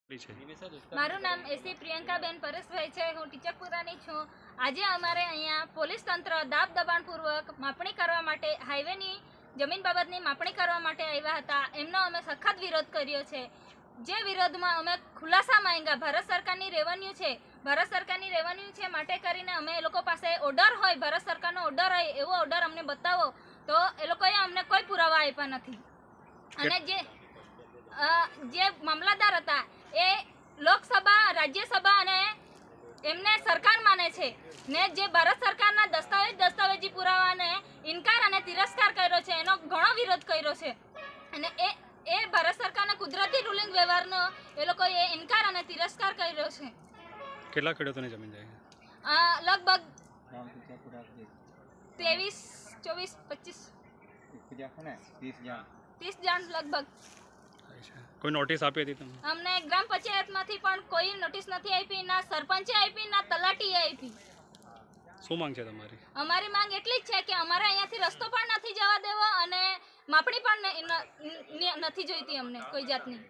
મારું નામ એસી પ્રિયંકાબેન પરેશભાઈ છે। હું ટીચકપુરાની છું। આજે અમારે અહીંયા પોલીસ તંત્ર દાબ દબાણપૂર્વક માપણી કરવા માટે હાઈવેની જમીન બાબતની માપણી કરવા માટે આવ્યા હતા। એમનો અમે સખત વિરોધ કર્યો છે। જે વિરોધમાં અમે ખુલાસા માંગ્યા। ભારત સરકારની રેવન્યુ છે માટે કરીને અમે એ લોકો પાસે ઓર્ડર હોય, ભારત સરકારનો ઓર્ડર હોય એવો ઓર્ડર અમને બતાવો, તો એ લોકોએ અમને કોઈ પુરાવા આપ્યા નથી। અને જે મામલતદાર હતા એ લોકસભા, રાજ્યસભા અને એમને સરકાર માને છે ને જે ભારત સરકારના દસ્તાવેજી પુરાવાને ઇનકાર અને તિરસ્કાર કર્યો છે, એનો ઘણો વિરોધ કર્યો છે। અને એ ભારત સરકારના કુદરતી રૂલિંગ વ્યવહારનો એ લોકોએ ઇનકાર અને તિરસ્કાર કર્યો છે। કેટલા ખેડૂતોની જમીન જાય? લગભગ 23, 24, 25, 30 જણ લગભગ। કોઈ નોટિસ આપી હતી તમને? અમને ગ્રામ પંચાયતમાંથી પણ કોઈ નોટિસ નથી આપી, ના સરપંચે આપી, ના તલાટીએ આપી। શું માંગ છે તમારી? અમારી માંગ એટલી જ છે કે અમારે અહીંયાથી રસ્તો પણ નથી જવા દેવો અને માપણી પણ નથી જોઈતી અમને કોઈ જાતની।